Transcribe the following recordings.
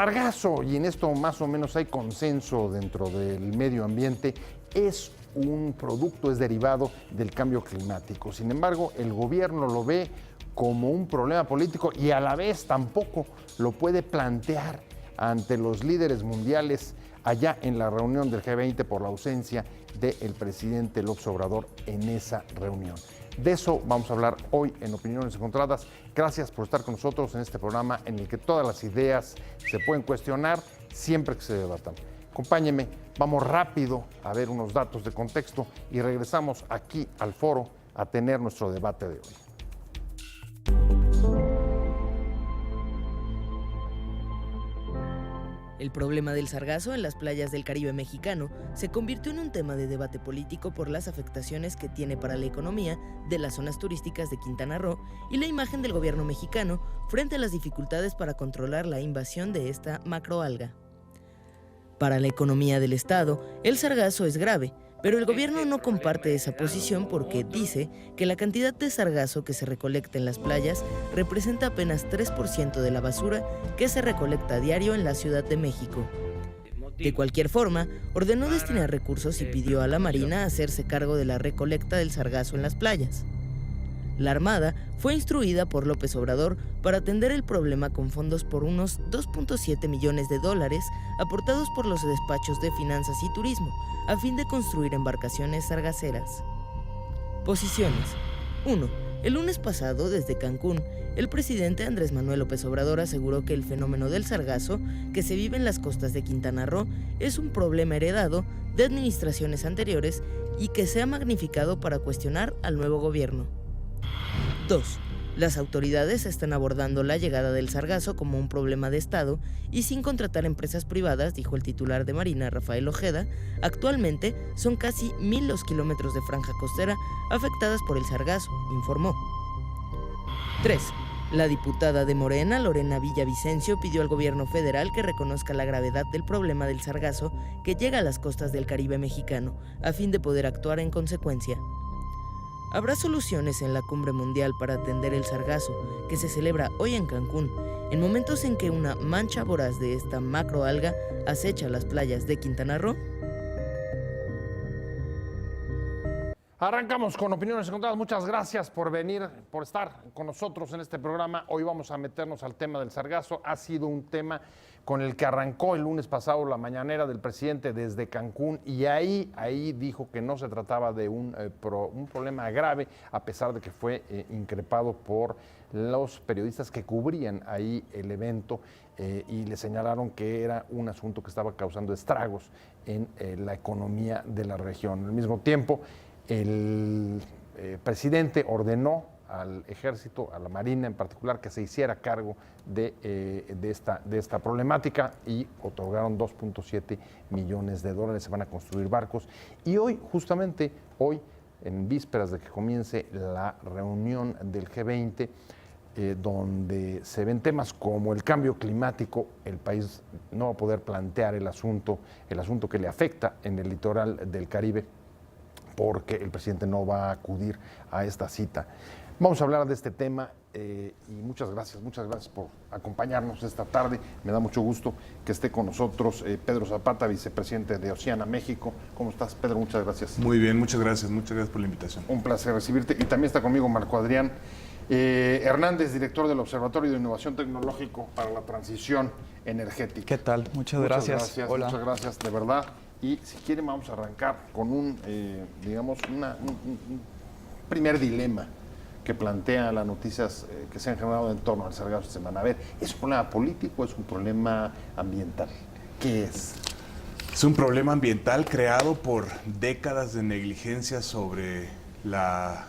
Sargazo, y en esto más o menos hay consenso dentro del medio ambiente, es un producto, es derivado del cambio climático. Sin embargo, el gobierno lo ve como un problema político y a la vez tampoco lo puede plantear ante los líderes mundiales allá en la reunión del G20 por la ausencia del presidente López Obrador en esa reunión. De eso vamos a hablar hoy en Opiniones Encontradas. Gracias por estar con nosotros en este programa en el que todas las ideas se pueden cuestionar siempre que se debatan. Acompáñenme, vamos rápido a ver unos datos de contexto y regresamos aquí al foro a tener nuestro debate de hoy. El problema del sargazo en las playas del Caribe mexicano se convirtió en un tema de debate político por las afectaciones que tiene para la economía de las zonas turísticas de Quintana Roo y la imagen del gobierno mexicano frente a las dificultades para controlar la invasión de esta macroalga. Para la economía del estado, el sargazo es grave, pero el gobierno no comparte esa posición porque dice que la cantidad de sargazo que se recolecta en las playas representa apenas 3% de la basura que se recolecta a diario en la Ciudad de México. De cualquier forma, ordenó destinar recursos y pidió a la Marina hacerse cargo de la recolecta del sargazo en las playas. La Armada fue instruida por López Obrador para atender el problema con fondos por unos $2.7 millones aportados por los despachos de Finanzas y Turismo a fin de construir embarcaciones sargaceras. Posiciones. 1. El lunes pasado, desde Cancún, el presidente Andrés Manuel López Obrador aseguró que el fenómeno del sargazo que se vive en las costas de Quintana Roo es un problema heredado de administraciones anteriores y que se ha magnificado para cuestionar al nuevo gobierno. 2. Las autoridades están abordando la llegada del sargazo como un problema de Estado y sin contratar empresas privadas, dijo el titular de Marina, Rafael Ojeda. Actualmente son casi 1,000 los kilómetros de franja costera afectadas por el sargazo, informó. 3. La diputada de Morena, Lorena Villavicencio, pidió al gobierno federal que reconozca la gravedad del problema del sargazo que llega a las costas del Caribe mexicano, a fin de poder actuar en consecuencia. Habrá soluciones en la Cumbre Mundial para atender el sargazo, que se celebra hoy en Cancún, en momentos en que una mancha voraz de esta macroalga acecha las playas de Quintana Roo. Arrancamos con Opiniones Encontradas. Muchas gracias por venir, por estar con nosotros en este programa. Hoy vamos a meternos al tema del sargazo. Ha sido un tema con el que arrancó el lunes pasado la mañanera del presidente desde Cancún y ahí dijo que no se trataba de un problema grave, a pesar de que fue increpado por los periodistas que cubrían ahí el evento y le señalaron que era un asunto que estaba causando estragos en la economía de la región. Al mismo tiempo, el presidente ordenó al ejército, a la Marina en particular, que se hiciera cargo de esta problemática y otorgaron $2.7 millones. Se van a construir barcos. Y hoy, justamente hoy, en vísperas de que comience la reunión del G20, donde se ven temas como el cambio climático, el país no va a poder plantear el asunto que le afecta en el litoral del Caribe, porque el presidente no va a acudir a esta cita. Vamos a hablar de este tema y muchas gracias por acompañarnos esta tarde. Me da mucho gusto que esté con nosotros Pedro Zapata, vicepresidente de Oceana México. ¿Cómo estás, Pedro? Muchas gracias. Muy bien, muchas gracias por la invitación. Un placer recibirte. Y también está conmigo Marco Adrián Hernández, director del Observatorio de Innovación Tecnológico para la Transición Energética. ¿Qué tal? Muchas gracias. Hola. Muchas gracias, de verdad. Y si quieren vamos a arrancar con un primer dilema que plantea las noticias que se han generado en torno al sargazo esta semana. A ver, ¿es un problema político o es un problema ambiental? ¿Qué es? Es un problema ambiental creado por décadas de negligencia sobre la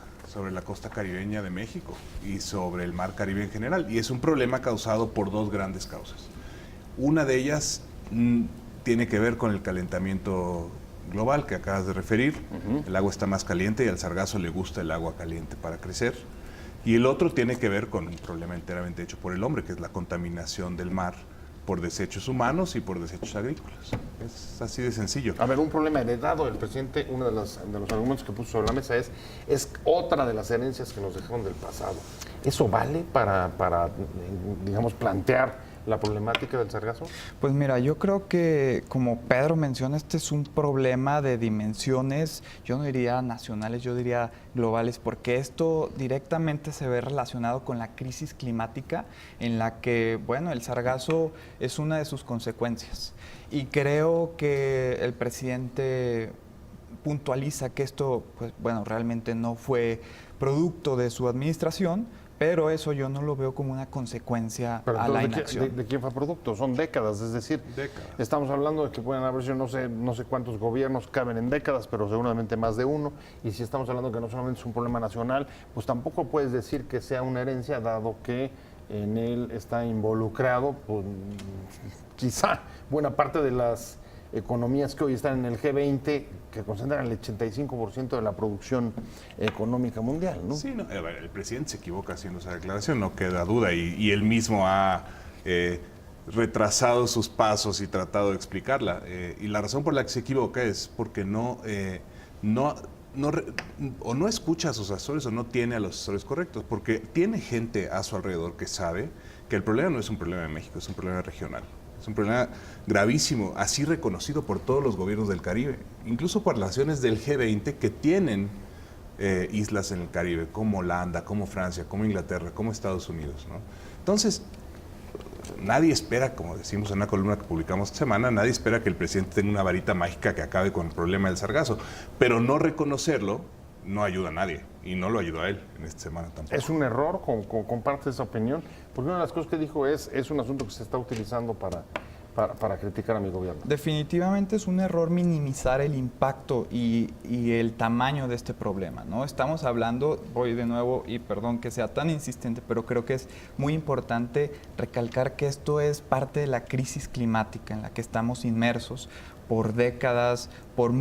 costa caribeña de México y sobre el mar Caribe en general. Y es un problema causado por dos grandes causas. Una de ellas tiene que ver con el calentamiento global que acabas de referir. El agua está más caliente y al sargazo le gusta el agua caliente para crecer. Y el otro tiene que ver con un problema enteramente hecho por el hombre, que es la contaminación del mar por desechos humanos y por desechos agrícolas. Es así de sencillo. A ver, un problema heredado del presidente, uno de los argumentos que puso sobre la mesa es otra de las herencias que nos dejaron del pasado. ¿Eso vale para digamos, plantear la problemática del sargazo? Pues mira, yo creo que, como Pedro menciona, este es un problema de dimensiones, yo no diría nacionales, yo diría globales, porque esto directamente se ve relacionado con la crisis climática en la que, bueno, el sargazo es una de sus consecuencias. Y creo que el presidente puntualiza que esto, pues bueno, realmente no fue producto de su administración, pero eso yo no lo veo como una consecuencia Pero a la entonces, inacción. ¿de quién fue producto? Son décadas, es decir, estamos hablando de que pueden haber sido no sé cuántos gobiernos caben en décadas, pero seguramente más de uno. Y si estamos hablando que no solamente es un problema nacional, pues tampoco puedes decir que sea una herencia, dado que en él está involucrado, pues, quizá buena parte de las economías que hoy están en el G20, que concentran el 85% de la producción económica mundial, ¿no? Sí, no, el presidente se equivoca haciendo esa declaración, no queda duda, y él mismo ha retrasado sus pasos y tratado de explicarla. Y la razón por la que se equivoca es porque no escucha a sus asesores o no tiene a los asesores correctos, porque tiene gente a su alrededor que sabe que el problema no es un problema de México, es un problema regional. Es un problema gravísimo, así reconocido por todos los gobiernos del Caribe, incluso por las naciones del G20 que tienen islas en el Caribe, como Holanda, como Francia, como Inglaterra, como Estados Unidos, ¿no? Entonces, nadie espera, como decimos en una columna que publicamos esta semana, nadie espera que el presidente tenga una varita mágica que acabe con el problema del sargazo, pero no reconocerlo no ayuda a nadie, y no lo ayudó a él en esta semana tampoco. ¿Es un error? ¿Comparte esa opinión? Porque una de las cosas que dijo es un asunto que se está utilizando para criticar a mi gobierno. Definitivamente es un error minimizar el impacto y el tamaño de este problema, ¿no? Estamos hablando, voy de nuevo, y perdón que sea tan insistente, pero creo que es muy importante recalcar que esto es parte de la crisis climática en la que estamos inmersos por décadas, por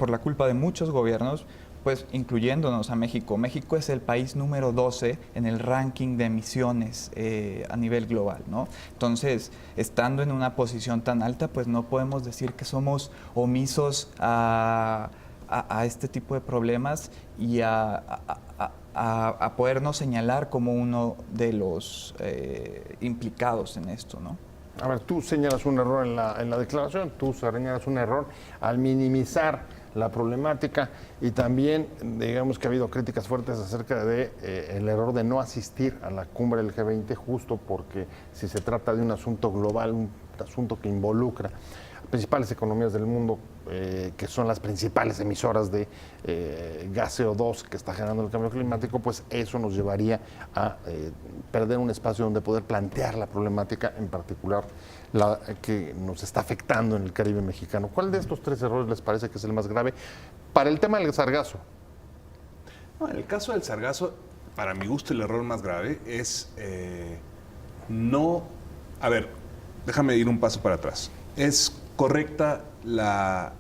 la culpa de muchos gobiernos, pues incluyéndonos a México. México es el país número 12 en el ranking de emisiones a nivel global, ¿no? Entonces, estando en una posición tan alta, pues no podemos decir que somos omisos a este tipo de problemas y a podernos señalar como uno de los implicados en esto, ¿no? A ver, tú señalas un error en la declaración, tú señalas un error al minimizar la problemática, y también digamos que ha habido críticas fuertes acerca de el error de no asistir a la cumbre del G20, justo porque si se trata de un asunto global, un asunto que involucra a principales economías del mundo, que son las principales emisoras de gas CO2 que está generando el cambio climático, pues eso nos llevaría a perder un espacio donde poder plantear la problemática, en particular la que nos está afectando en el Caribe mexicano. ¿Cuál de estos tres errores les parece que es el más grave para el tema del sargazo? No, en el caso del sargazo, para mi gusto, el error más grave es no... A ver, déjame ir un paso para atrás. Es correcta la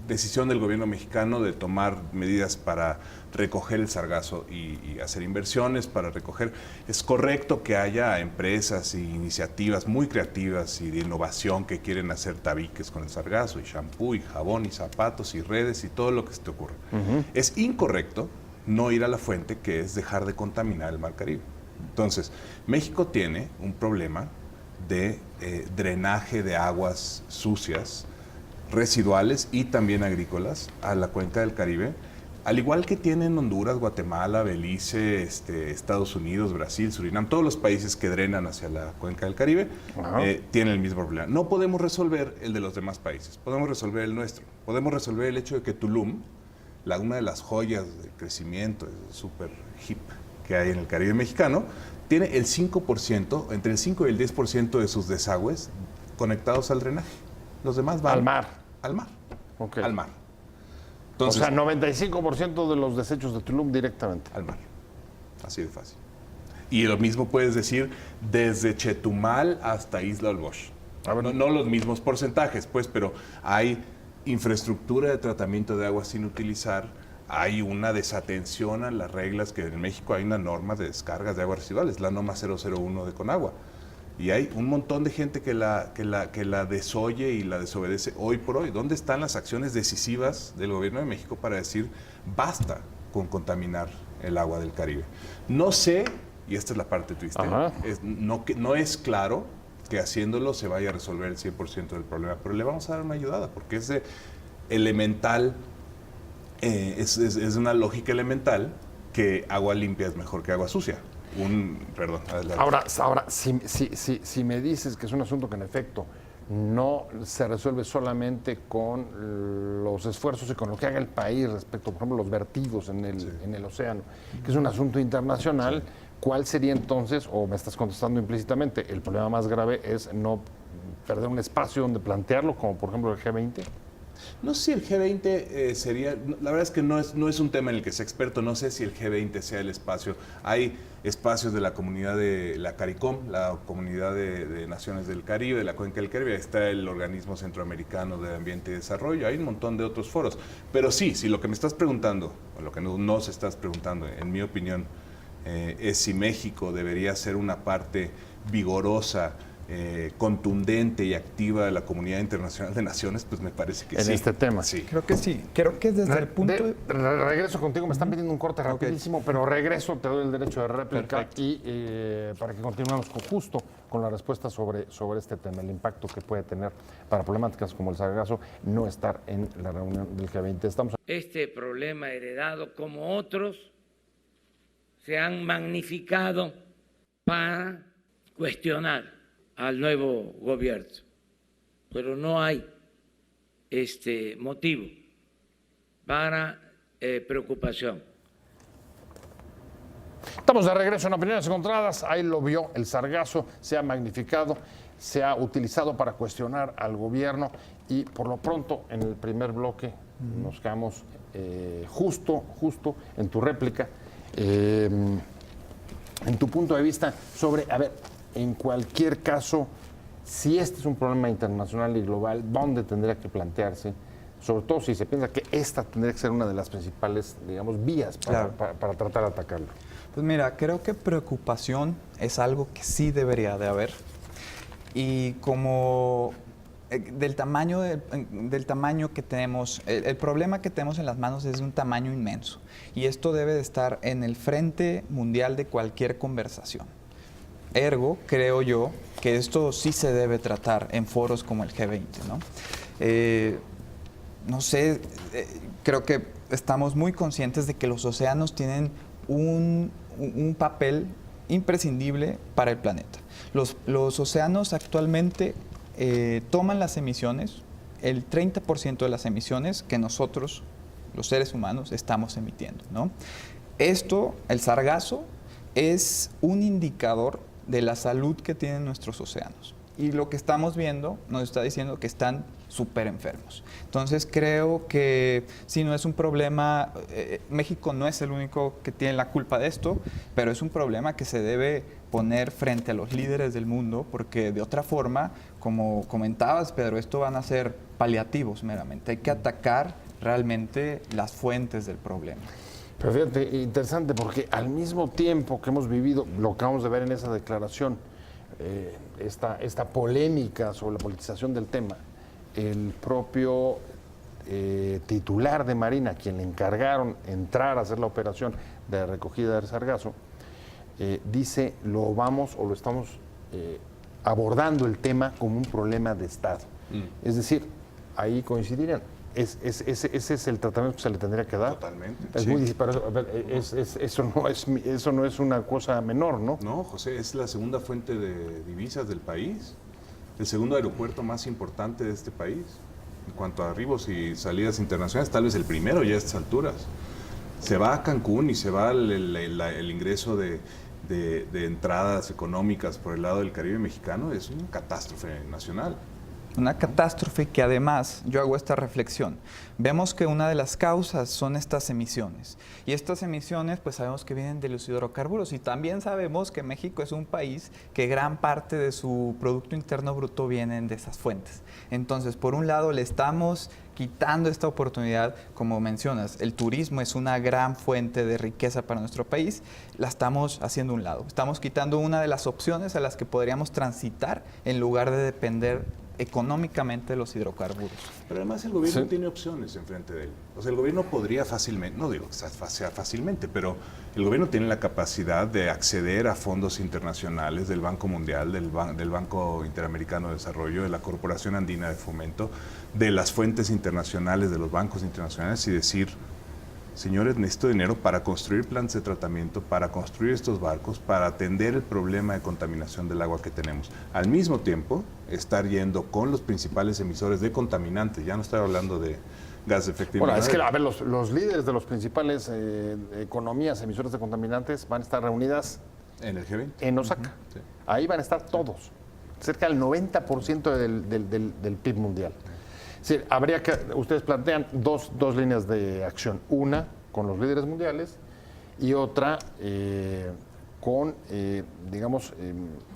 decisión del gobierno mexicano de tomar medidas para recoger el sargazo y hacer inversiones para recoger. Es correcto que haya empresas e iniciativas muy creativas y de innovación que quieren hacer tabiques con el sargazo, y shampoo, y jabón, y zapatos, y redes, y todo lo que se te ocurra. Es incorrecto no ir a la fuente, que es dejar de contaminar el Mar Caribe. Entonces, México tiene un problema de drenaje de aguas sucias, residuales y también agrícolas a la cuenca del Caribe, al igual que tienen Honduras, Guatemala, Belice, Estados Unidos, Brasil, Surinam, todos los países que drenan hacia la cuenca del Caribe tienen el mismo problema. No podemos resolver el de los demás países, podemos resolver el nuestro. Podemos resolver el hecho de que Tulum, una de las joyas de crecimiento súper hip que hay en el Caribe mexicano, tiene el 5%, entre el 5 y el 10% de sus desagües conectados al drenaje. Los demás van al mar. Al mar. Okay. Al mar. Entonces, o sea, 95% de los desechos de Tulum directamente. Al mar. Así de fácil. Y lo mismo puedes decir desde Chetumal hasta Isla Olbosch. No los mismos porcentajes, pues, pero hay infraestructura de tratamiento de agua sin utilizar, hay una desatención a las reglas, que en México hay una norma de descargas de aguas residuales, la norma 001 de Conagua. Y hay un montón de gente que la desoye y la desobedece hoy por hoy. ¿Dónde están las acciones decisivas del gobierno de México para decir basta con contaminar el agua del Caribe? No sé, y esta es la parte triste, no es claro que haciéndolo se vaya a resolver el 100% del problema, pero le vamos a dar una ayudada, porque es elemental, es una lógica elemental que agua limpia es mejor que agua sucia. Perdón. Ahora si me dices que es un asunto que en efecto no se resuelve solamente con los esfuerzos y con lo que haga el país respecto, por ejemplo, los vertidos en el océano, que es un asunto internacional, ¿cuál sería entonces, o me estás contestando implícitamente, el problema más grave es no perder un espacio donde plantearlo, como por ejemplo el G20? No sé si el G20 sería, la verdad es que no es un tema en el que sea experto, no sé si el G20 sea el espacio. Hay espacios de la comunidad de la CARICOM, la comunidad de naciones del Caribe, de la Cuenca del Caribe, está el Organismo Centroamericano de Ambiente y Desarrollo, hay un montón de otros foros. Pero sí, si lo que me estás preguntando, o lo que nos estás preguntando, en mi opinión, es si México debería ser una parte vigorosa, contundente y activa de la comunidad internacional de naciones, pues me parece que sí. En este tema. Sí. Creo que sí. Creo que desde el punto regreso contigo, me están pidiendo un corte rapidísimo, pero regreso, te doy el derecho de réplica. Perfecto. Y para que continuemos justo con la respuesta sobre este tema, el impacto que puede tener para problemáticas como el sargazo no estar en la reunión del G20. Este problema heredado, como otros, se han magnificado para cuestionar al nuevo gobierno, pero no hay motivo para preocupación. Estamos de regreso en Opiniones Encontradas. Ahí lo vio, el sargazo se ha magnificado, se ha utilizado para cuestionar al gobierno y por lo pronto en el primer bloque nos quedamos justo en tu réplica, en tu punto de vista sobre, a ver, en cualquier caso, si este es un problema internacional y global, ¿dónde tendría que plantearse? Sobre todo si se piensa que esta tendría que ser una de las principales, digamos, vías para tratar de atacarlo. Pues mira, creo que preocupación es algo que sí debería de haber. Y como del tamaño que tenemos, el problema que tenemos en las manos es de un tamaño inmenso. Y esto debe de estar en el frente mundial de cualquier conversación. Ergo, creo yo que esto sí se debe tratar en foros como el G20, ¿no? No sé, creo que estamos muy conscientes de que los océanos tienen un papel imprescindible para el planeta. Los océanos actualmente toman las emisiones, el 30% de las emisiones que nosotros, los seres humanos, estamos emitiendo, ¿no? Esto, el sargazo, es un indicador de la salud que tienen nuestros océanos. Y lo que estamos viendo nos está diciendo que están súper enfermos. Entonces creo que sí, no es un problema, México no es el único que tiene la culpa de esto, pero es un problema que se debe poner frente a los líderes del mundo, porque de otra forma, como comentabas, Pedro, esto van a ser paliativos meramente. Hay que atacar realmente las fuentes del problema. Pero fíjate, interesante, porque al mismo tiempo que hemos vivido, lo que acabamos de ver en esa declaración, esta polémica sobre la politización del tema, el propio titular de Marina, quien le encargaron entrar a hacer la operación de recogida del sargazo, dice, lo estamos abordando el tema como un problema de Estado. Es decir, ahí coincidirían. Ese es el tratamiento que se le tendría que dar. Totalmente. Es sí. muy disparado. A ver, eso no es una cosa menor, ¿no? No, José, es la segunda fuente de divisas del país, el segundo aeropuerto más importante de este país. En cuanto a arribos y salidas internacionales, tal vez el primero ya a estas alturas. Se va a Cancún y se va el ingreso de entradas económicas por el lado del Caribe mexicano, es una catástrofe nacional. Una catástrofe que además, yo hago esta reflexión, vemos que una de las causas son estas emisiones. Y estas emisiones, pues sabemos que vienen de los hidrocarburos y también sabemos que México es un país que gran parte de su Producto Interno Bruto vienen de esas fuentes. Entonces, por un lado, le estamos quitando esta oportunidad, como mencionas, el turismo es una gran fuente de riqueza para nuestro país, la estamos haciendo a un lado. Estamos quitando una de las opciones a las que podríamos transitar en lugar de depender económicamente los hidrocarburos. Pero además el gobierno tiene opciones enfrente de él. O sea, el gobierno podría fácilmente, no digo que sea fácilmente, pero el gobierno tiene la capacidad de acceder a fondos internacionales del Banco Mundial, del Banco Interamericano de Desarrollo, de la Corporación Andina de Fomento, de las fuentes internacionales, de los bancos internacionales y decir, señores, necesito dinero para construir plantas de tratamiento, para construir estos barcos, para atender el problema de contaminación del agua que tenemos. Al mismo tiempo, estar yendo con los principales emisores de contaminantes, ya no estoy hablando de gas de efecto Bueno, invernadero. es que, a ver, los líderes de los principales economías emisores de contaminantes van a estar reunidas En el G20. en Osaka. Sí. Ahí van a estar todos, cerca del 90% del PIB mundial. Sí, habría que, ustedes plantean dos líneas de acción, una con los líderes mundiales y otra con, digamos,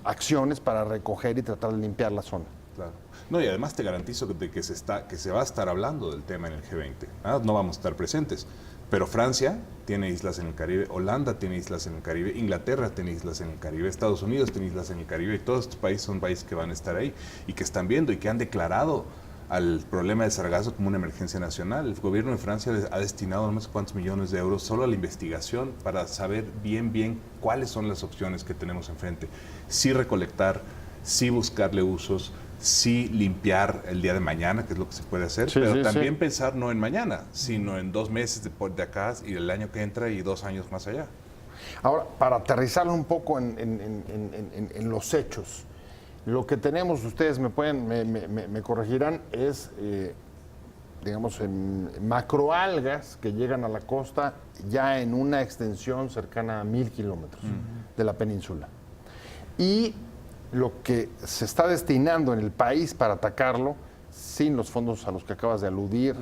acciones para recoger y tratar de limpiar la zona. Claro. No, y además te garantizo que se va a estar hablando del tema en el G20. No vamos a estar presentes. Pero Francia tiene islas en el Caribe, Holanda tiene islas en el Caribe, Inglaterra tiene islas en el Caribe, Estados Unidos tiene islas en el Caribe, y todos estos países son países que van a estar ahí y que están viendo y que han declarado al problema del sargazo como una emergencia nacional. El gobierno de Francia ha destinado no sé cuántos millones de euros solo a la investigación para saber bien cuáles son las opciones que tenemos enfrente. Sí recolectar, sí buscarle usos, sí limpiar el día de mañana, que es lo que se puede hacer, Sí, pero sí, también sí. pensar no en mañana, sino en 2 meses de acá y el año que entra y 2 años más allá. Ahora, para aterrizarlo un poco en los hechos, lo que tenemos, ustedes me corregirán, es, digamos, en macroalgas que llegan a la costa ya en una extensión cercana a 1,000 kilómetros de la península. Y lo que se está destinando en el país para atacarlo, sin los fondos a los que acabas de aludir,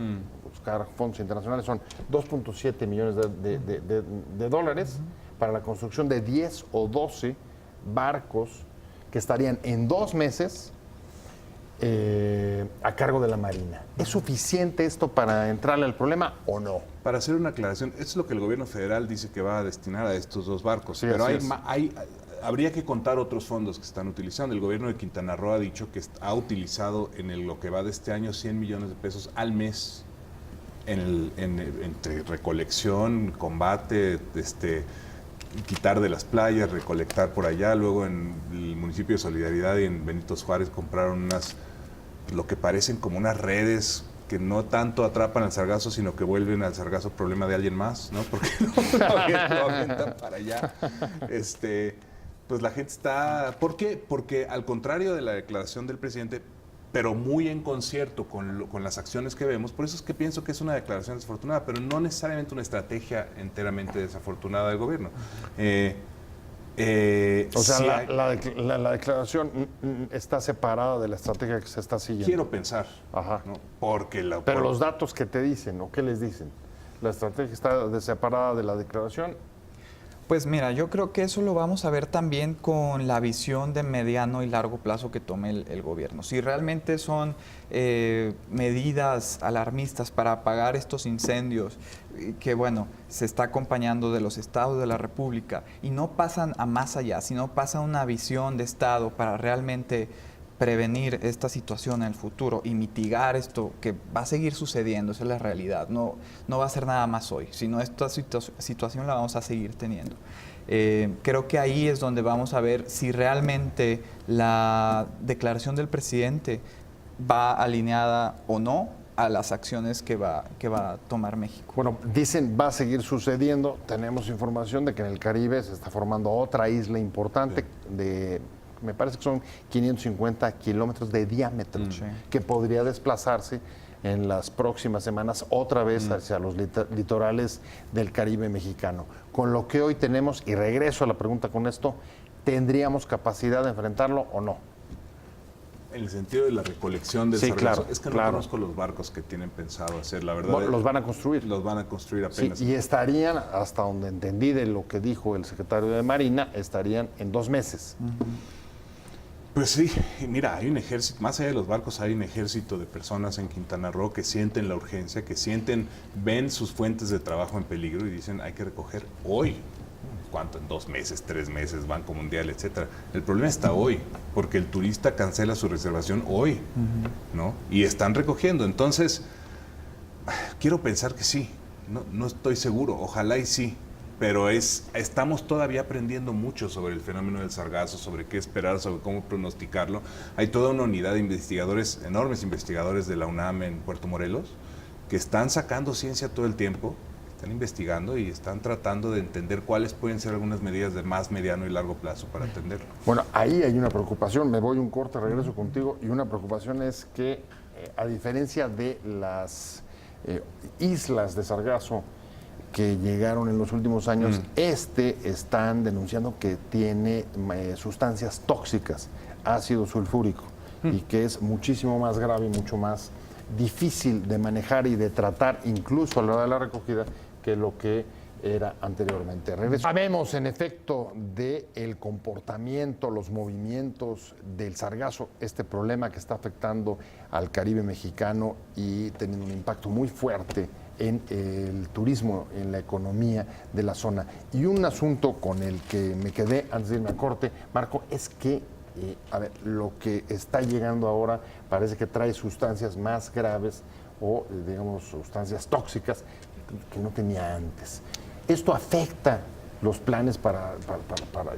buscar fondos internacionales, son 2.7 millones de dólares para la construcción de 10 o 12 barcos que estarían en 2 meses a cargo de la Marina. ¿Es suficiente esto para entrarle al problema o no? Para hacer una aclaración, esto es lo que el gobierno federal dice que va a destinar a estos 2 barcos, Sí, pero así habría que contar otros fondos que están utilizando. El gobierno de Quintana Roo ha dicho que ha utilizado lo que va de este año 100 millones de pesos al mes entre recolección, combate, quitar de las playas, recolectar por allá. Luego en el municipio de Solidaridad y en Benito Juárez compraron lo que parecen como unas redes que no tanto atrapan al sargazo, sino que vuelven al sargazo problema de alguien más, ¿no? Porque lo avientan para allá. Pues la gente está... ¿Por qué? Porque al contrario de la declaración del presidente, pero muy en concierto con las acciones que vemos, por eso es que pienso que es una declaración desafortunada, pero no necesariamente una estrategia enteramente desafortunada del gobierno. O sea, sí la declaración está separada de la estrategia que se está siguiendo. quiero pensar, Ajá. ¿no? Porque Pero los datos que te dicen o qué les dicen, ¿la estrategia está separada de la declaración? Pues mira, yo creo que eso lo vamos a ver también con la visión de mediano y largo plazo que tome el gobierno. Si realmente son medidas alarmistas para apagar estos incendios, que bueno, se está acompañando de los estados de la República y no pasan a más allá, sino pasa una visión de estado para realmente prevenir esta situación en el futuro y mitigar esto que va a seguir sucediendo, esa es la realidad, no va a ser nada más hoy, sino esta situación la vamos a seguir teniendo. Creo que ahí es donde vamos a ver si realmente la declaración del presidente va alineada o no a las acciones que va a tomar México. Bueno, dicen va a seguir sucediendo. Tenemos información de que en el Caribe se está formando otra isla importante me parece que son 550 kilómetros de diámetro, Sí. que podría desplazarse en las próximas semanas otra vez hacia los litorales del Caribe mexicano. Con lo que hoy tenemos, y regreso a la pregunta con esto, ¿tendríamos capacidad de enfrentarlo o no? En el sentido de la recolección del Sí, sargazo. claro, Es que no claro. conozco los barcos que tienen pensado hacer, la verdad. Bueno, los van a construir. Los van a construir Sí, apenas. y estarían, hasta donde entendí de lo que dijo el secretario de Marina, estarían en 2 meses. Pues sí, y mira, hay un ejército, más allá de los barcos, hay un ejército de personas en Quintana Roo que sienten la urgencia, ven sus fuentes de trabajo en peligro y dicen hay que recoger hoy. ¿cuánto? En 2 meses, 3 meses, Banco Mundial, etcétera. El problema está hoy, porque el turista cancela su reservación hoy, ¿no? Y están recogiendo. Entonces, quiero pensar que sí, no estoy seguro, ojalá y sí, pero estamos todavía aprendiendo mucho sobre el fenómeno del sargazo, sobre qué esperar, sobre cómo pronosticarlo. Hay toda una unidad de investigadores, enormes investigadores de la UNAM en Puerto Morelos, que están sacando ciencia todo el tiempo, están investigando y están tratando de entender cuáles pueden ser algunas medidas de más mediano y largo plazo para atenderlo. Bueno, ahí hay una preocupación, me voy un corte, regreso contigo, y una preocupación es que, a diferencia de las islas de sargazo que llegaron en los últimos años, están denunciando que tiene sustancias tóxicas, ácido sulfúrico, y que es muchísimo más grave y mucho más difícil de manejar y de tratar, incluso a la hora de la recogida, que lo que era anteriormente. Sabemos, en efecto, del comportamiento, los movimientos del sargazo, este problema que está afectando al Caribe mexicano y teniendo un impacto muy fuerte en el turismo, en la economía de la zona. Y un asunto con el que me quedé antes de irme a corte, Marco, es que, lo que está llegando ahora parece que trae sustancias más graves o, digamos, sustancias tóxicas que no tenía antes. ¿Esto afecta los planes para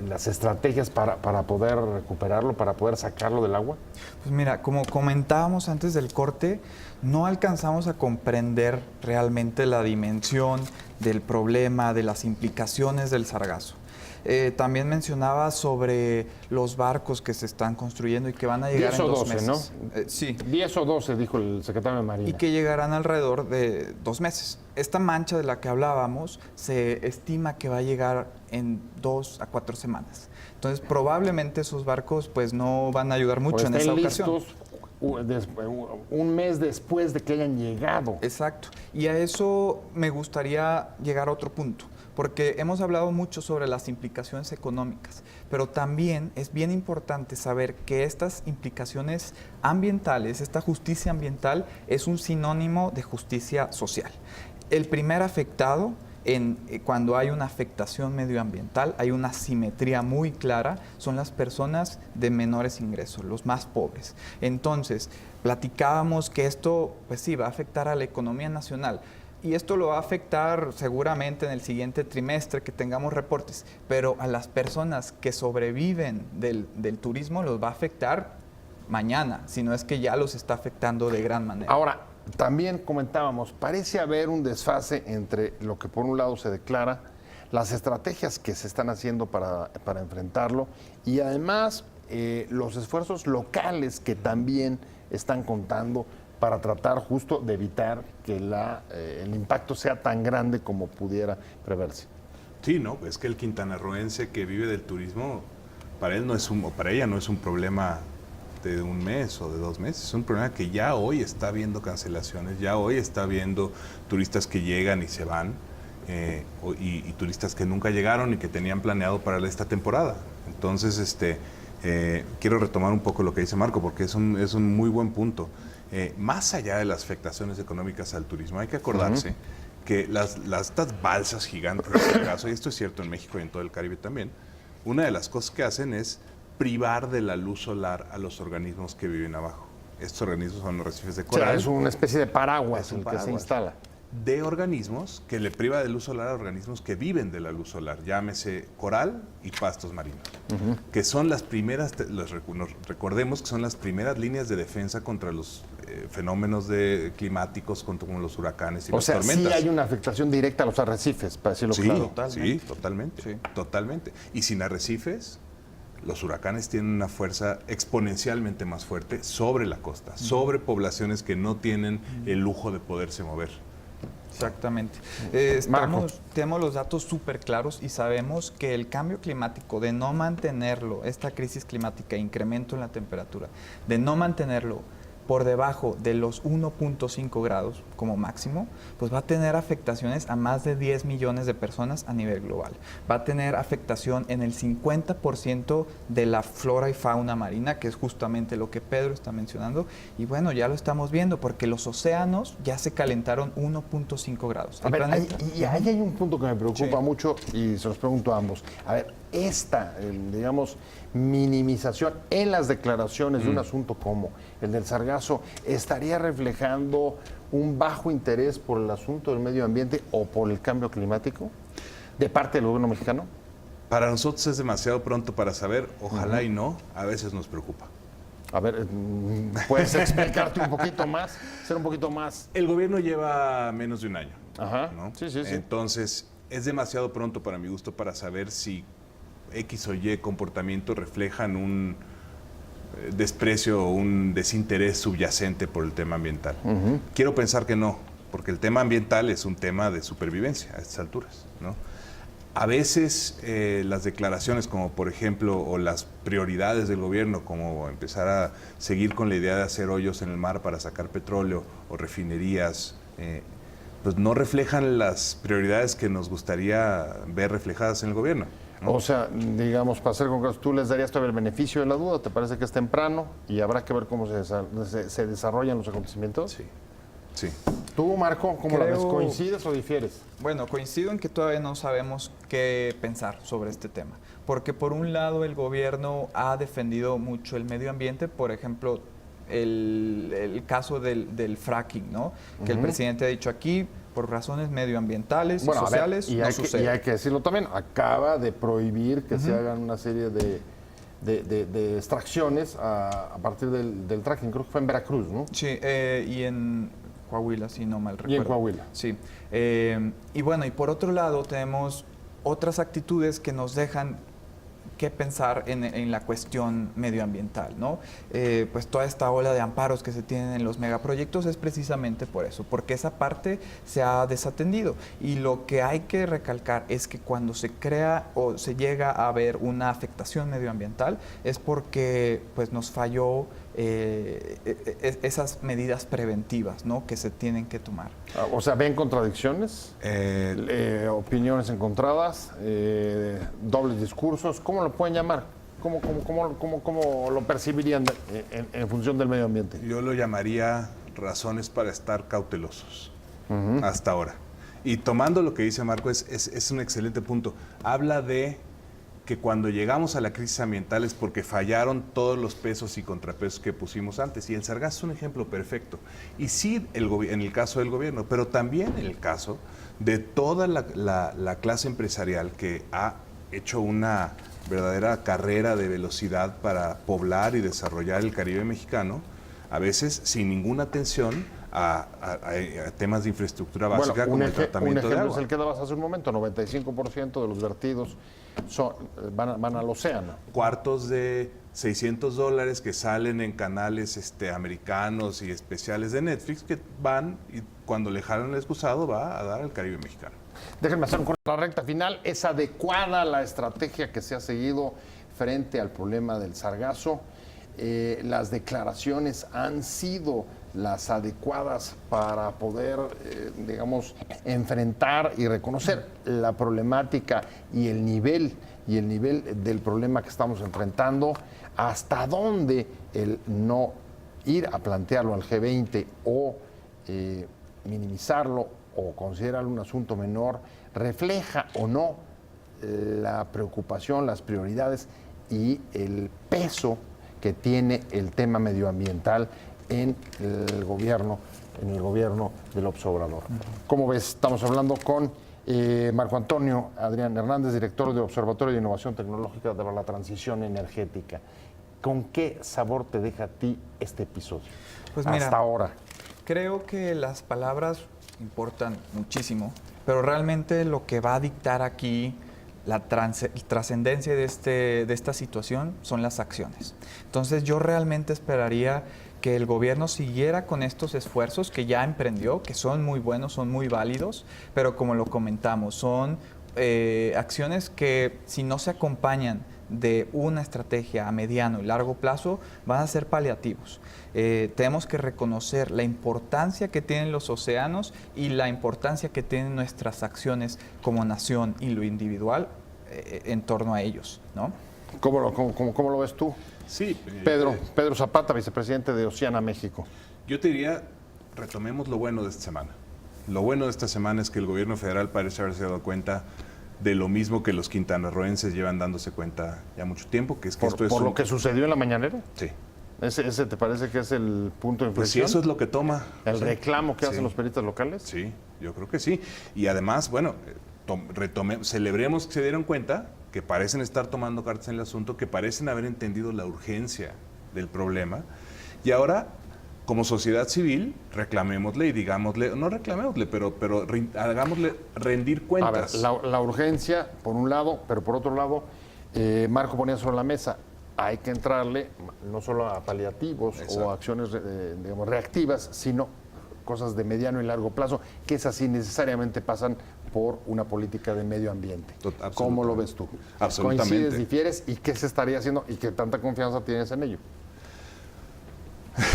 las estrategias para poder recuperarlo, para poder sacarlo del agua? Pues mira, como comentábamos antes del corte, no alcanzamos a comprender realmente la dimensión del problema, de las implicaciones del sargazo. También mencionaba sobre los barcos que se están construyendo y que van a llegar 10 o en 2 12, meses. ¿no? Sí. 10 o 12, dijo el secretario de Marina. Y que llegarán alrededor de 2 meses. Esta mancha de la que hablábamos se estima que va a llegar en 2 a 4 semanas. Entonces, probablemente esos barcos pues no van a ayudar mucho en esa ocasión. Listos un mes después de que hayan llegado. Exacto. Y a eso me gustaría llegar a otro punto, porque hemos hablado mucho sobre las implicaciones económicas, pero también es bien importante saber que estas implicaciones ambientales, esta justicia ambiental, es un sinónimo de justicia social. El primer afectado, cuando hay una afectación medioambiental, hay una simetría muy clara, son las personas de menores ingresos, los más pobres. Entonces, platicábamos que esto, pues sí, va a afectar a la economía nacional. Y esto lo va a afectar seguramente en el siguiente trimestre que tengamos reportes, pero a las personas que sobreviven del turismo los va a afectar mañana, si no es que ya los está afectando de gran manera. Ahora, también comentábamos, parece haber un desfase entre lo que por un lado se declara, las estrategias que se están haciendo para enfrentarlo y además los esfuerzos locales que también están contando para tratar justo de evitar que el impacto sea tan grande como pudiera preverse. Sí, no, es que el quintanarroense que vive del turismo, para él no es para ella no es un problema de 1 mes o de 2 meses, es un problema que ya hoy está viendo cancelaciones, ya hoy está viendo turistas que llegan y se van, y turistas que nunca llegaron y que tenían planeado para esta temporada. Entonces, quiero retomar un poco lo que dice Marco, porque es un muy buen punto. Más allá de las afectaciones económicas al turismo, hay que acordarse que estas balsas gigantes de sargazo, y esto es cierto en México y en todo el Caribe también, una de las cosas que hacen es privar de la luz solar a los organismos que viven abajo. Estos organismos son arrecifes de coral. O sea, es una especie de paraguas el que se instala. De organismos que le priva de luz solar a organismos que viven de la luz solar, llámese coral y pastos marinos, que son las primeras, recordemos que son las primeras líneas de defensa contra los fenómenos climáticos, como los huracanes y las tormentas. Sí hay una afectación directa a los arrecifes, para decirlo claro. Sí, totalmente. Y sin arrecifes, los huracanes tienen una fuerza exponencialmente más fuerte sobre la costa, sobre poblaciones que no tienen el lujo de poderse mover. Exactamente. Tenemos los datos súper claros y sabemos que el cambio climático, de no mantenerlo, esta crisis climática, incremento en la temperatura, de no mantenerlo por debajo de los 1.5 grados como máximo, pues va a tener afectaciones a más de 10 millones de personas a nivel global. Va a tener afectación en el 50% de la flora y fauna marina, que es justamente lo que Pedro está mencionando. Y bueno, ya lo estamos viendo, porque los océanos ya se calentaron 1.5 grados. A ver, ahí hay un punto que me preocupa mucho y se los pregunto a ambos. A ver, esta, digamos, minimización en las declaraciones de un asunto como el del sargazo, ¿estaría reflejando un bajo interés por el asunto del medio ambiente o por el cambio climático de parte del gobierno mexicano? Para nosotros es demasiado pronto para saber, ojalá y no, a veces nos preocupa. A ver, ¿puedes explicarte un poquito más? Ser un poquito más. El gobierno lleva menos de un año. Ajá. ¿No? Sí. Entonces, es demasiado pronto para mi gusto para saber si X o Y comportamiento reflejan un desprecio o un desinterés subyacente por el tema ambiental. Quiero pensar que no, porque el tema ambiental es un tema de supervivencia a estas alturas, ¿no? A veces las declaraciones como por ejemplo o las prioridades del gobierno como empezar a seguir con la idea de hacer hoyos en el mar para sacar petróleo o refinerías, pues no reflejan las prioridades que nos gustaría ver reflejadas en el gobierno, ¿no? O sea, digamos, para ser concreto, ¿tú les darías todavía el beneficio de la duda? ¿Te parece que es temprano y habrá que ver cómo se desarrollan los acontecimientos? Sí. ¿Tú, Marco, cómo la ves? ¿Coincides o difieres? Bueno, coincido en que todavía no sabemos qué pensar sobre este tema, porque por un lado el gobierno ha defendido mucho el medio ambiente, por ejemplo, el caso del fracking, ¿no? Que el presidente ha dicho aquí, por razones medioambientales y sociales, y hay que decirlo también, acaba de prohibir que se hagan una serie de extracciones a partir del fracking, creo que fue en Veracruz, ¿no? Sí, y en Coahuila, si no mal recuerdo. Y en Coahuila. Sí. Y bueno, y por otro lado tenemos otras actitudes que nos dejan que pensar en la cuestión medioambiental, ¿no? Pues toda esta ola de amparos que se tienen en los megaproyectos es precisamente por eso, porque esa parte se ha desatendido. Y lo que hay que recalcar es que cuando se crea o se llega a ver una afectación medioambiental es porque pues nos falló esas medidas preventivas, ¿no? Que se tienen que tomar. O sea, ¿ven contradicciones? Opiniones encontradas, dobles discursos, ¿cómo lo pueden llamar? ¿Cómo lo percibirían en función del medio ambiente? Yo lo llamaría razones para estar cautelosos hasta ahora. Y tomando lo que dice Marco, es un excelente punto. Habla de que cuando llegamos a la crisis ambiental es porque fallaron todos los pesos y contrapesos que pusimos antes. Y el sargazo es un ejemplo perfecto. Y sí, en el caso del gobierno, pero también en el caso de toda la clase empresarial que ha hecho una verdadera carrera de velocidad para poblar y desarrollar el Caribe mexicano, a veces sin ninguna atención a temas de infraestructura básica como el tratamiento de agua. Un ejemplo es el que dabas hace un momento, 95% de los vertidos van al océano. Cuartos de $600 que salen en canales americanos y especiales de Netflix que van y cuando le jalan el excusado va a dar al Caribe mexicano. Déjenme hacer la recta final. ¿Es adecuada la estrategia que se ha seguido frente al problema del sargazo? Las declaraciones han sido las adecuadas para poder, digamos, enfrentar y reconocer la problemática y el nivel del problema que estamos enfrentando. ¿Hasta dónde el no ir a plantearlo al G20 o minimizarlo o considerarlo un asunto menor refleja o no la preocupación, las prioridades y el peso que tiene el tema medioambiental en el gobierno del López Obrador? ¿Cómo ves? Estamos hablando con Marco Antonio Adrián Hernández, director del Observatorio de Innovación Tecnológica de la Transición Energética. ¿Con qué sabor te deja a ti este episodio? Pues mira, hasta ahora. Creo que las palabras importan muchísimo, pero realmente lo que va a dictar aquí la trascendencia de esta situación son las acciones. Entonces yo realmente esperaría que el gobierno siguiera con estos esfuerzos que ya emprendió, que son muy buenos, son muy válidos, pero como lo comentamos, son acciones que si no se acompañan de una estrategia a mediano y largo plazo van a ser paliativos. Tenemos que reconocer la importancia que tienen los océanos y la importancia que tienen nuestras acciones como nación y lo individual en torno a ellos, ¿no? ¿Cómo lo ves tú? Sí. Pedro Zapata, vicepresidente de Oceana México. Yo te diría, retomemos lo bueno de esta semana. Lo bueno de esta semana es que el gobierno federal parece haberse dado cuenta de lo mismo que los quintanarroenses llevan dándose cuenta ya mucho tiempo, que es que esto es... ¿Por lo que sucedió en la mañanera? Sí. ¿Ese te parece que es el punto de Pues sí, inflexión? eso es lo que toma. ¿El Sí. reclamo que hacen Sí. los periodistas locales? Sí, yo creo que sí. Y además, bueno, celebremos que se dieron cuenta, que parecen estar tomando cartas en el asunto, que parecen haber entendido la urgencia del problema. Y ahora, como sociedad civil, reclamémosle y digámosle, no reclamémosle, pero hagámosle rendir cuentas. A ver, la urgencia, por un lado, pero por otro lado, Marco ponía sobre la mesa, hay que entrarle no solo a paliativos Exacto. o acciones digamos, reactivas, sino cosas de mediano y largo plazo, que esas sí necesariamente pasan por una política de medio ambiente. ¿Cómo lo ves tú? Absolutamente. ¿Coincides, difieres? ¿Y qué se estaría haciendo? ¿Y qué tanta confianza tienes en ello?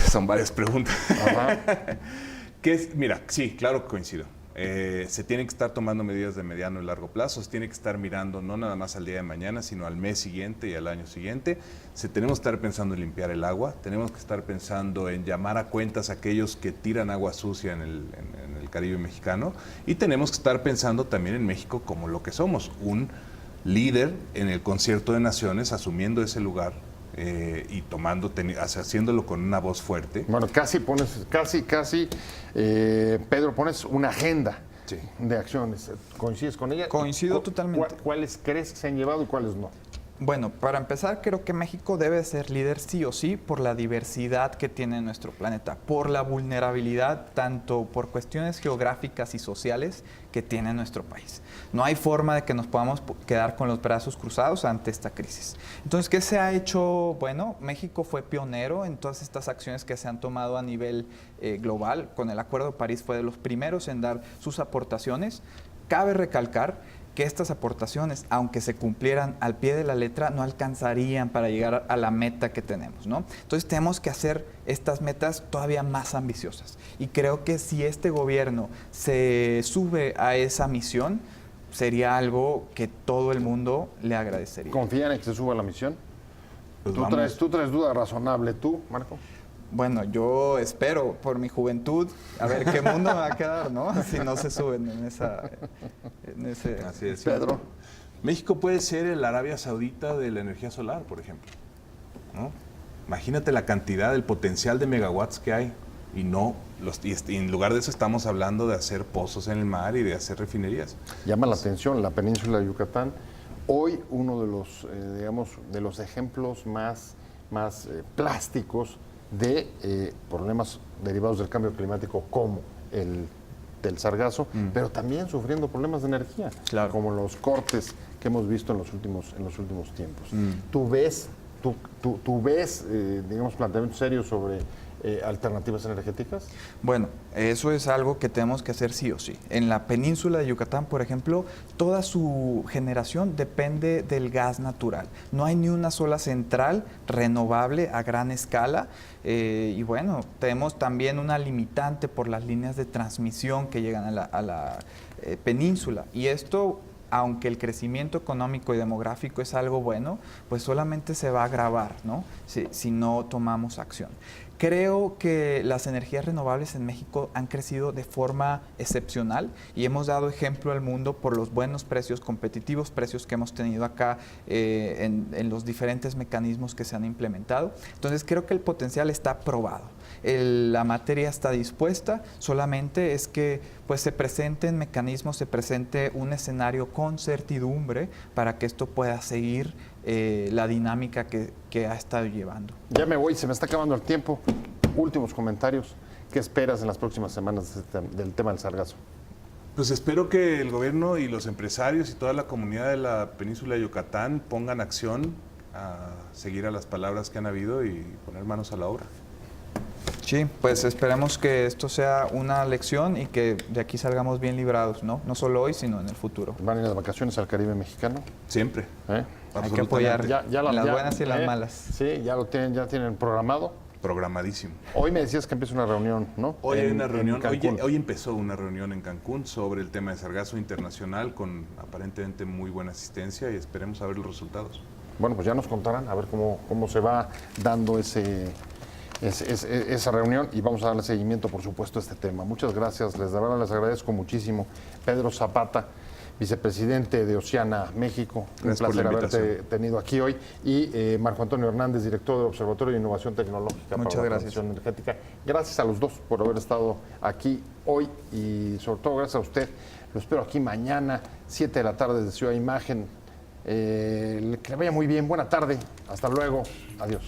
Son varias preguntas. Ajá. Mira, sí, claro que coincido. Se tienen que estar tomando medidas de mediano y largo plazo, se tiene que estar mirando no nada más al día de mañana, sino al mes siguiente y al año siguiente. Tenemos que estar pensando en limpiar el agua, tenemos que estar pensando en llamar a cuentas a aquellos que tiran agua sucia en el Caribe mexicano, y tenemos que estar pensando también en México como lo que somos, un líder en el concierto de naciones, asumiendo ese lugar y haciéndolo con una voz fuerte. Bueno, Pedro, pones una agenda Sí. de acciones. ¿Coincides con ella? Coincido totalmente. ¿Cuáles crees que se han llevado y cuáles no? Bueno, para empezar, creo que México debe ser líder sí o sí por la diversidad que tiene nuestro planeta, por la vulnerabilidad, tanto por cuestiones geográficas y sociales que tiene nuestro país. No hay forma de que nos podamos quedar con los brazos cruzados ante esta crisis. Entonces, ¿qué se ha hecho? Bueno, México fue pionero en todas estas acciones que se han tomado a nivel global. Con el Acuerdo de París fue de los primeros en dar sus aportaciones. Cabe recalcar que estas aportaciones, aunque se cumplieran al pie de la letra, no alcanzarían para llegar a la meta que tenemos, ¿no? Entonces tenemos que hacer estas metas todavía más ambiciosas. Y creo que si este gobierno se sube a esa misión, sería algo que todo el mundo le agradecería. ¿Confían en que se suba la misión? Pues ¿Tú traes duda razonable, tú, Marco? Bueno, yo espero por mi juventud a ver qué mundo me va a quedar, ¿no? Si no se suben en ese... Así es. Pedro. México puede ser el Arabia Saudita de la energía solar, por ejemplo, ¿no? Imagínate la cantidad, el potencial de megawatts que hay. Y en lugar de eso estamos hablando de hacer pozos en el mar y de hacer refinerías. Llama la atención la península de Yucatán. Hoy uno de los, de los ejemplos más plásticos de problemas derivados del cambio climático, como el del sargazo, pero también sufriendo problemas de energía, Claro. como los cortes que hemos visto en los últimos tiempos. ¿Tú ves, digamos, planteamientos serios sobre alternativas energéticas? Bueno, eso es algo que tenemos que hacer sí o sí. En la península de Yucatán, por ejemplo, toda su generación depende del gas natural. No hay ni una sola central renovable a gran escala. Y bueno, tenemos también una limitante por las líneas de transmisión que llegan a la península. Y esto, aunque el crecimiento económico y demográfico es algo bueno, pues solamente se va a agravar, ¿no? Si no tomamos acción. Creo que las energías renovables en México han crecido de forma excepcional y hemos dado ejemplo al mundo por los buenos precios, competitivos precios que hemos tenido acá en los diferentes mecanismos que se han implementado. Entonces creo que el potencial está probado. La materia está dispuesta, solamente es que pues, se presenten mecanismos, se presente un escenario con certidumbre para que esto pueda seguir la dinámica que ha estado llevando. Ya me voy, se me está acabando el tiempo. Últimos comentarios. ¿Qué esperas en las próximas semanas del tema del sargazo? Pues espero que el gobierno y los empresarios y toda la comunidad de la península de Yucatán pongan acción a seguir a las palabras que han habido y poner manos a la obra. Sí, pues esperemos que esto sea una lección y que de aquí salgamos bien librados, ¿no? No solo hoy, sino en el futuro. ¿Van a ir de vacaciones al Caribe mexicano? Siempre. ¿Eh? Hay que apoyar Absolutamente. en las buenas y las malas. Sí, ya tienen programado. Programadísimo. Hoy me decías que empieza una reunión, ¿no? Hoy hay una reunión, Cancún. hoy empezó una reunión en Cancún sobre el tema de sargazo internacional con aparentemente muy buena asistencia y esperemos a ver los resultados. Bueno, pues ya nos contarán a ver cómo se va dando esa reunión y vamos a darle seguimiento, por supuesto, a este tema. Muchas gracias, de verdad les agradezco muchísimo. Pedro Zapata, vicepresidente de Oceana México, Gracias un por la placer haberte invitación. tenido aquí hoy. Y Marco Antonio Hernández, director del Observatorio de Innovación Tecnológica Muchas para la gracias. Transición Energética. Gracias a los dos por haber estado aquí hoy y sobre todo gracias a usted. Lo espero aquí mañana, 7 de la tarde desde Ciudad Imagen. Que le vaya muy bien. Buena tarde. Hasta luego. Adiós.